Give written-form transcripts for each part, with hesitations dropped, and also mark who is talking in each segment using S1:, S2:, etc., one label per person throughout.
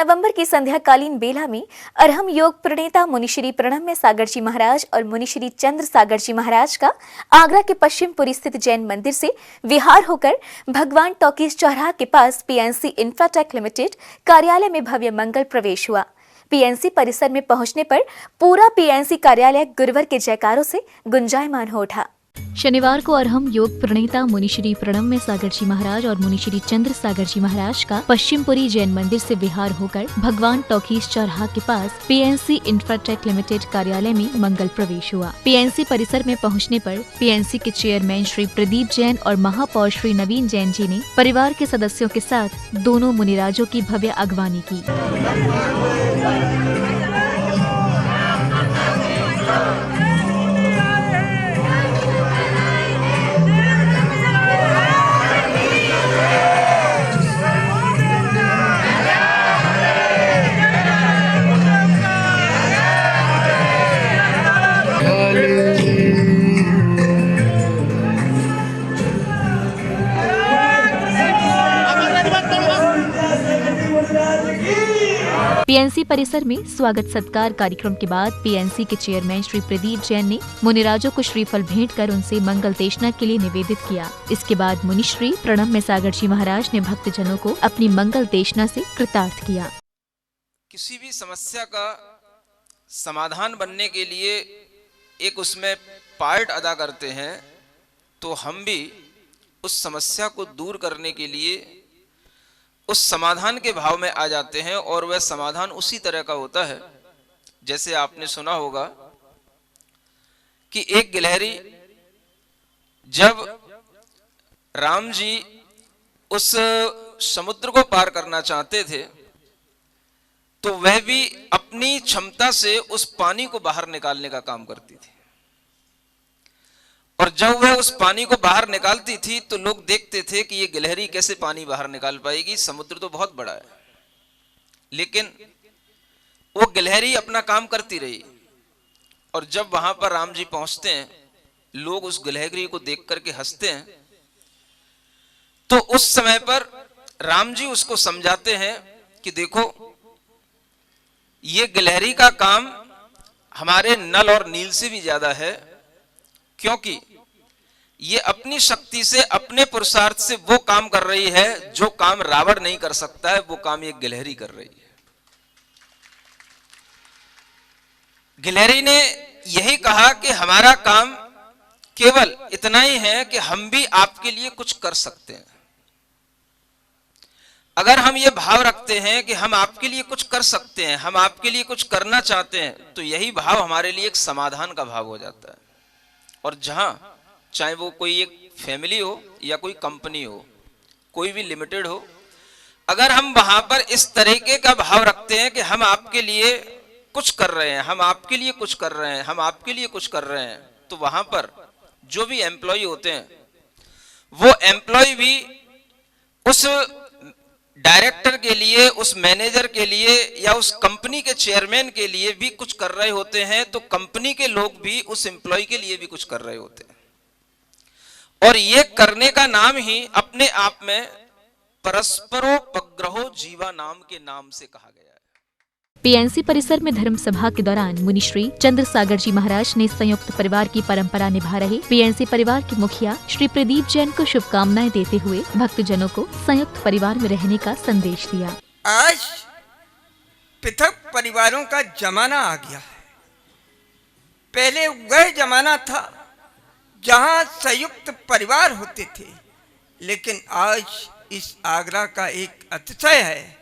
S1: नवंबर की संध्याकालीन बेला में अरहम योग प्रणेता मुनिश्री प्रणम्य सागर जी महाराज और मुनिश्री चंद्र सागर जी महाराज का आगरा के पश्चिमपुरी स्थित जैन मंदिर से विहार होकर भगवान टॉकीज चौराहा के पास पीएनसी इंफ्राटेक लिमिटेड कार्यालय में भव्य मंगल प्रवेश हुआ। पीएनसी परिसर में पहुंचने पर पूरा पीएनसी कार्यालय गुरुवर के जयकारों से गुंजायमान हो उठा। शनिवार को अरहम योग प्रणेता मुनिश्री प्रणम्य सागर जी महाराज और मुनिश्री चंद्र सागर जी महाराज का पश्चिमपुरी जैन मंदिर से विहार होकर भगवान टॉकीज चौराहा के पास पीएनसी इंफ्राटेक लिमिटेड कार्यालय में मंगल प्रवेश हुआ। पीएनसी परिसर में पहुंचने पर पीएनसी के चेयरमैन श्री प्रदीप जैन और महापौर श्री नवीन जैन जी ने परिवार के सदस्यों के साथ दोनों मुनिराजों की भव्य अगवानी की। पीएनसी परिसर में स्वागत सत्कार कार्यक्रम के बाद पीएनसी के चेयरमैन श्री प्रदीप जैन ने मुनिराजों को श्रीफल भेंट कर उनसे मंगल देशना के लिए निवेदित किया। इसके बाद मुनिश्री प्रणम्य सागर जी महाराज ने भक्तजनों को अपनी मंगल देशना से कृतार्थ किया।
S2: किसी भी समस्या का समाधान बनने के लिए एक उसमें पार्ट अदा करते हैं, तो हम भी उस समस्या को दूर करने के लिए उस समाधान के भाव में आ जाते हैं और वह समाधान उसी तरह का होता है जैसे आपने सुना होगा कि एक गिलहरी जब राम जी उस समुद्र को पार करना चाहते थे तो वह भी अपनी क्षमता से उस पानी को बाहर निकालने का काम करती थी, और जब वह उस पानी को बाहर निकालती थी तो लोग देखते थे कि ये गिलहरी कैसे पानी बाहर निकाल पाएगी, समुद्र तो बहुत बड़ा है। लेकिन वो गिलहरी अपना काम करती रही, और जब वहां पर राम जी पहुंचते हैं, लोग उस गिलहरी को देख करके हंसते हैं। तो उस समय पर राम जी उसको समझाते हैं कि देखो, ये गिलहरी का काम हमारे नल और नील से भी ज्यादा है, क्योंकि ये अपनी शक्ति से, अपने पुरुषार्थ से वो काम कर रही है जो काम रावण नहीं कर सकता है, वो काम ये गिलहरी कर रही है। गिलहरी ने यही कहा कि हमारा काम केवल इतना ही है कि हम भी आपके लिए कुछ कर सकते हैं। अगर हम ये भाव रखते हैं कि हम आपके लिए कुछ कर सकते हैं, हम आपके लिए कुछ करना चाहते हैं, तो यही भाव हमारे लिए एक समाधान का भाव हो जाता है। और जहां चाहे वो कोई एक फैमिली हो या कोई कंपनी हो, कोई भी लिमिटेड हो, अगर हम वहां पर इस तरीके का भाव रखते हैं कि हम आपके लिए कुछ कर रहे हैं, हम आपके लिए कुछ कर रहे हैं, हम आपके लिए कुछ कर रहे हैं, तो वहां पर जो भी एम्प्लॉय होते हैं वो एम्प्लॉय भी उस डायरेक्टर के लिए, उस मैनेजर के लिए या उस कंपनी के चेयरमैन के लिए भी कुछ कर रहे होते हैं, तो कंपनी के लोग भी उस एम्प्लॉय के लिए भी कुछ कर रहे होते हैं। और ये करने का नाम ही अपने आप में परस्परोपग्रहो जीवा नाम के नाम से कहा गया है।
S1: पीएनसी परिसर में धर्म सभा के दौरान मुनिश्री चंद्र सागर जी महाराज ने संयुक्त परिवार की परंपरा निभा रहे पीएनसी परिवार के मुखिया श्री प्रदीप जैन को शुभकामनाएं देते हुए भक्तजनों को संयुक्त परिवार में रहने का संदेश दिया।
S3: आज पृथक परिवारों का जमाना आ गया है। पहले वह जमाना था जहां संयुक्त परिवार होते थे, लेकिन आज इस आगरा का एक अतिशय है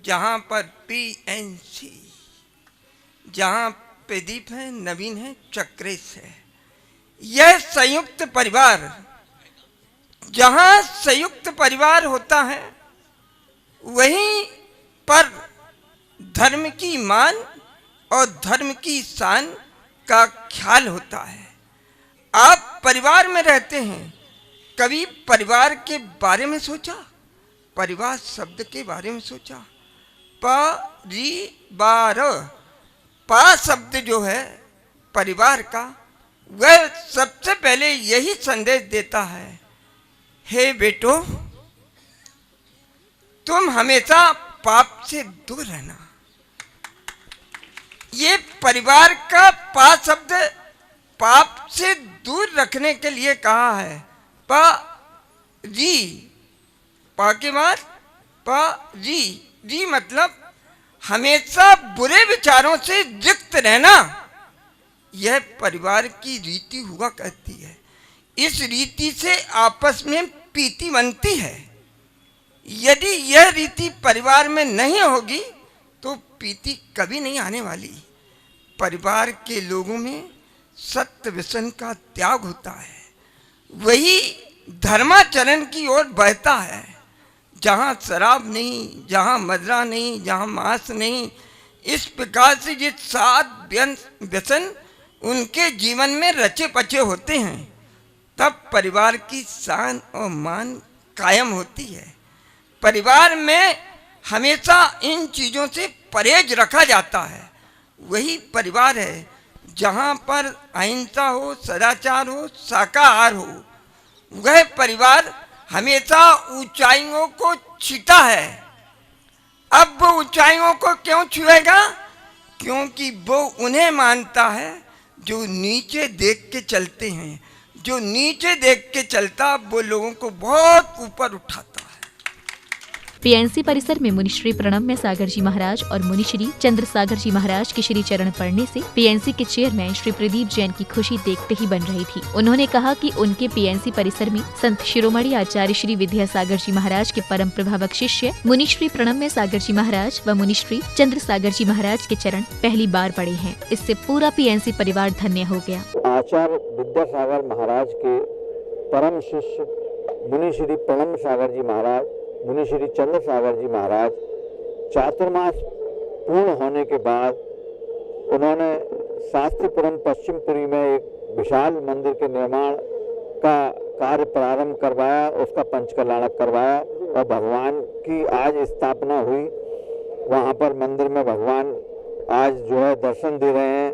S3: जहां पर पीएनसी, जहां प्रदीप है, नवीन है, चक्रेश है। यह संयुक्त परिवार, जहां संयुक्त परिवार होता है वहीं पर धर्म की मान और धर्म की शान का ख्याल होता है। आप परिवार में रहते हैं, कभी परिवार के बारे में सोचा? परिवार शब्द के बारे में सोचा? परिवार, पा शब्द जो है परिवार का, वह सबसे पहले यही संदेश देता है, हे बेटो, तुम हमेशा पाप से दूर रहना। ये परिवार का पा शब्द पाप से दूर रखने के लिए कहा है। पा जी, पा के बाद पा जी मतलब हमेशा बुरे विचारों से युक्त रहना। यह परिवार की रीति हुआ करती है। इस रीति से आपस में प्रीति बनती है। यदि यह रीति परिवार में नहीं होगी तो प्रीति कभी नहीं आने वाली। परिवार के लोगों में सत्य व्यसन का त्याग होता है, वही धर्माचरण की ओर बढ़ता है। जहाँ शराब नहीं, जहाँ मदिरा नहीं, जहाँ मांस नहीं, इस प्रकार से ये 7 व्यसन उनके जीवन में रचे पचे होते हैं, तब परिवार की शान और मान कायम होती है। परिवार में हमेशा इन चीज़ों से परहेज रखा जाता है। वही परिवार है जहाँ पर अहिंसा हो, सदाचार हो, शाकाहार हो। वह परिवार हमेशा ऊंचाइयों को छीता है। अब वो ऊंचाइयों को क्यों छुएगा? क्योंकि वो उन्हें मानता है जो नीचे देख के चलते हैं। जो नीचे देख के चलता वो लोगों को बहुत ऊपर उठाता है।
S1: पीएनसी परिसर में मुनिश्री प्रणब में सागर जी महाराज और मुनिश्री चंद्र सागर जी महाराज के श्री चरण पढ़ने से पीएनसी के चेयरमैन श्री प्रदीप जैन की खुशी देखते ही बन रही थी। उन्होंने कहा कि उनके पीएनसी परिसर में संत शिरोमणि आचार्य श्री विद्यासागर जी महाराज के परम प्रभावक शिष्य मुनिश्री प्रणब में सागर जी महाराज व मुनिश्री चंद्र सागर जी महाराज के चरण पहली बार पड़े हैं। इससे पूरा पीएनसी परिवार धन्य हो गया।
S4: आचार्य विद्यासागर महाराज के परम शिष्य मुनिश्री प्रणब सागर जी महाराज, मुनिश्री चंद्र सागर जी महाराज चातुर्मास पूर्ण होने के बाद उन्होंने शास्त्रीपुरम पश्चिमपुरी में एक विशाल मंदिर के निर्माण का कार्य प्रारंभ करवाया, उसका पंचकल्याणक करवाया और भगवान की आज स्थापना हुई। वहाँ पर मंदिर में भगवान आज जो है दर्शन दे रहे हैं।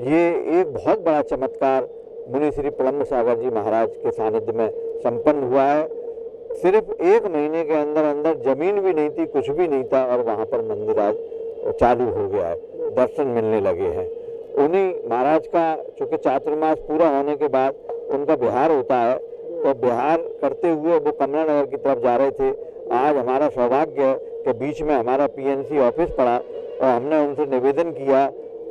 S4: ये एक बहुत बड़ा चमत्कार मुनिश्री प्रणब सागर जी महाराज के सानिध्य में संपन्न हुआ है। सिर्फ 1 महीने के अंदर अंदर जमीन भी नहीं थी, कुछ भी नहीं था और वहाँ पर मंदिर आज चालू हो गया है, दर्शन मिलने लगे हैं। उन्हीं महाराज का चूँकि चातुर्मास पूरा होने के बाद उनका बिहार होता है, तो बिहार करते हुए वो कमला नगर की तरफ जा रहे थे। आज हमारा सौभाग्य है कि बीच में हमारा पीएनसी ऑफिस पड़ा और हमने उनसे निवेदन किया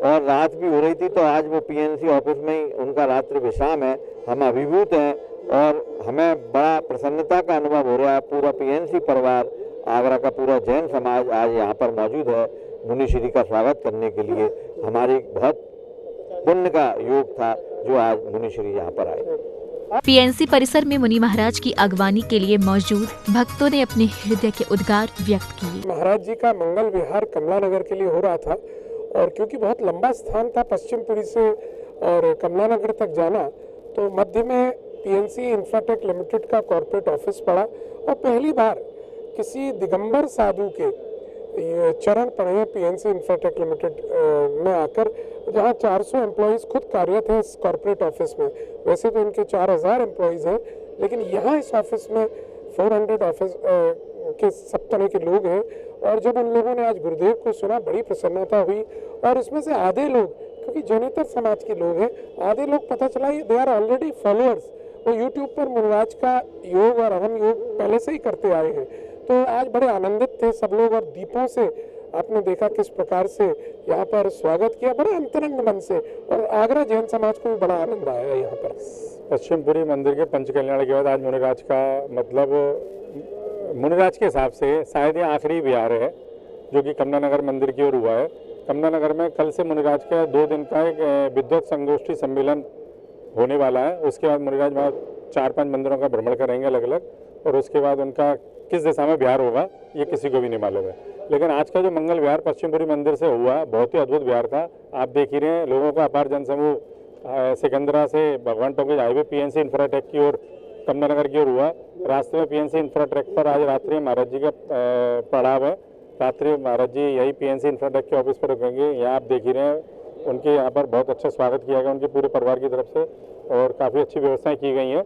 S4: और रात भी हो रही थी, तो आज वो पीएनसी ऑफिस में ही उनका रात्रि विश्राम है। हम अभिभूत हैं और हमें बड़ा प्रसन्नता का अनुभव हो रहा है। पूरा पीएनसी परिवार, आगरा का पूरा जैन समाज आज यहाँ पर मौजूद है मुनिश्री का स्वागत करने के लिए। हमारी बहुत पुण्य का योग था जो आज मुनिश्री यहाँ पर आए।
S1: पीएनसी परिसर में मुनि महाराज की अगवानी के लिए मौजूद भक्तों ने अपने हृदय के उद्गार व्यक्त किए।
S5: महाराज जी का मंगल विहार कमला नगर के लिए हो रहा था और क्योंकि बहुत लंबा स्थान था पश्चिमपुरी से और कमला नगर तक जाना, तो मध्य में पीएनसी इंफ्राटेक लिमिटेड का कॉर्पोरेट ऑफिस पड़ा और पहली बार किसी दिगंबर साधु के चरण पड़े पीएनसी इंफ्राटेक लिमिटेड में आकर, जहां 400 एम्प्लॉइज खुद कार्यरत हैं इस कॉर्पोरेट ऑफिस में। वैसे तो इनके 4000 एम्प्लॉइज हैं, लेकिन यहाँ इस ऑफिस में 400 ऑफिस के सब तरह के लोग हैं। और जब उन लोगों ने आज गुरुदेव को सुना, बड़ी प्रसन्नता हुई। और इसमें से आधे लोग, क्योंकि जैनेतर समाज के लोग हैं, आधे लोग पता चला दे आर ऑलरेडी फॉलोअर्स, वो यूट्यूब पर मुनिराज का योग और अहम योग पहले से ही करते आए हैं। तो आज बड़े आनंदित थे सब लोग और दीपों से आपने देखा किस प्रकार से यहाँ पर स्वागत किया, बड़े अंतरंग मन से। और आगरा जैन समाज को भी बड़ा आनंद आया यहाँ पर।
S6: पश्चिमपुरी मंदिर के पंचकल्याण के बाद आज मुनिराज का मतलब मुनिराज के हिसाब से शायद ये आखिरी विहार है जो कि कमला नगर मंदिर की ओर हुआ है। कमला नगर में कल से मुनिराज का 2 दिन का एक विद्वत संगोष्ठी सम्मेलन होने वाला है। उसके बाद मुनिराज वहाँ 4-5 मंदिरों का भ्रमण करेंगे अलग अलग, और उसके बाद उनका किस दिशा में विहार होगा ये किसी को भी नहीं मालूम है। लेकिन आज का जो मंगल विहार पश्चिमपुरी मंदिर से हुआ, बहुत ही अद्भुत विहार था। आप देख ही रहे हैं, लोगों का अपार जनसमूह सिकंदरा से भगवान टॉकीज हाईवे पीएनसी इंफ्राटेक की ओर कमला नगर की ओर हुआ। रास्ते में पीएनसी इंफ्राटेक पर आज रात्रि महाराज जी का पड़ाव है। रात्रि महाराज जी यही पीएनसी इंफ्राटेक के ऑफिस पर रुकेंगे। यहाँ आप देख ही रहे हैं, उनके यहाँ पर बहुत अच्छा स्वागत किया गया उनके पूरे परिवार की तरफ से और काफ़ी अच्छी व्यवस्थाएं की गई हैं।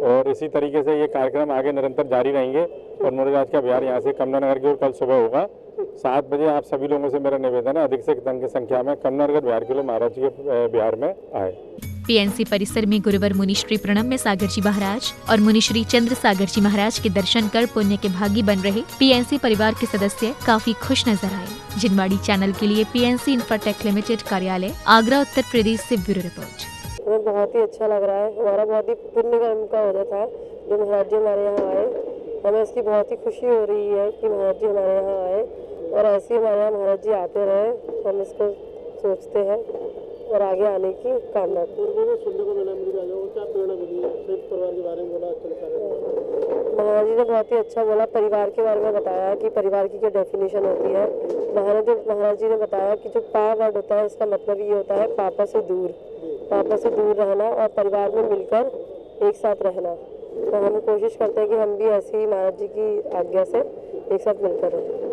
S6: और इसी तरीके से ये कार्यक्रम आगे निरंतर जारी रहेंगे और मुनिराज का विहार यहाँ से कमला नगर की ओर कल सुबह होगा 7 बजे आप सभी लोगों से मेरा निवेदन है अधिक से अधिक संख्या में कमलानगर बिहार के लोग महाराज जी के बिहार में आए।
S1: पीएनसी परिसर में गुरुवर मुनिश्री प्रणम में सागर जी महाराज और मुनिश्री चंद्र सागर जी महाराज के दर्शन कर पुण्य के भागी बन रहे पीएनसी परिवार के सदस्य काफी खुश नजर आए। जिनवाड़ी चैनल के लिए पीएनसी इंफ्राटेक लिमिटेड कार्यालय, आगरा, उत्तर प्रदेश से ब्यूरो रिपोर्ट।
S7: हमें बहुत ही अच्छा लग रहा है। हमारा बहुत ही पुण्य कर्म का होता था जो महाराज जी हमारे यहाँ आए। हमें इसकी बहुत ही खुशी हो रही है कि महाराज जी हमारे यहाँ आए और ऐसे ही हमारे यहाँ महाराज जी आते रहे। हम इसको सोचते हैं और आगे आने की कामना। महाराज जी ने बहुत ही अच्छा बोला, परिवार के बारे में बताया कि परिवार की क्या डेफिनेशन होती है। महाराज जी ने बताया कि जो पा वर्ड होता है इसका मतलब ये होता है पापा से दूर रहना और परिवार में मिलकर एक साथ रहना। तो हम कोशिश करते हैं कि हम भी ऐसे ही महाराज जी की आज्ञा से एक साथ मिलकर रहें।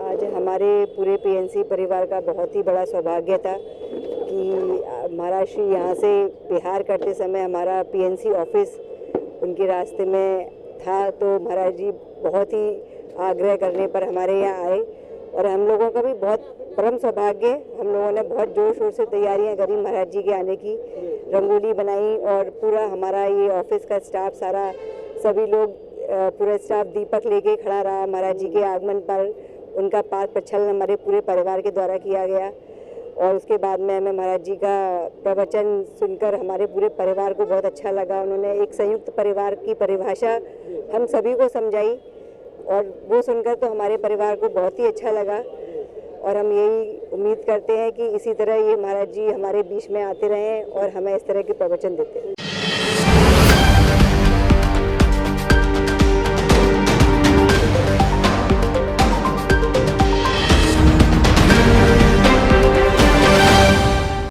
S8: आज हमारे पूरे पीएनसी परिवार का बहुत ही बड़ा सौभाग्य था कि महाराज श्री यहाँ से बिहार करते समय हमारा पीएनसी ऑफिस उनके रास्ते में था, तो महाराज जी बहुत ही आग्रह करने पर हमारे यहाँ आए और हम लोगों का भी बहुत परम सौभाग्य। हम लोगों ने बहुत जोर शोर से तैयारियां करी महाराज जी के आने की, रंगोली बनाई और पूरा हमारा ये ऑफिस का स्टाफ सारा सभी लोग पूरा स्टाफ दीपक लेके खड़ा रहा महाराज जी के आगमन पर। उनका पाद प्रक्षालन हमारे पूरे परिवार के द्वारा किया गया और उसके बाद में हमें महाराज जी का प्रवचन सुनकर हमारे पूरे परिवार को बहुत अच्छा लगा। उन्होंने एक संयुक्त परिवार की परिभाषा हम सभी को समझाई और वो सुनकर तो हमारे परिवार को बहुत ही अच्छा लगा और हम यही उम्मीद करते हैं कि इसी तरह ये महाराज जी हमारे बीच में आते रहें और हमें इस तरह के प्रवचन देते हैं।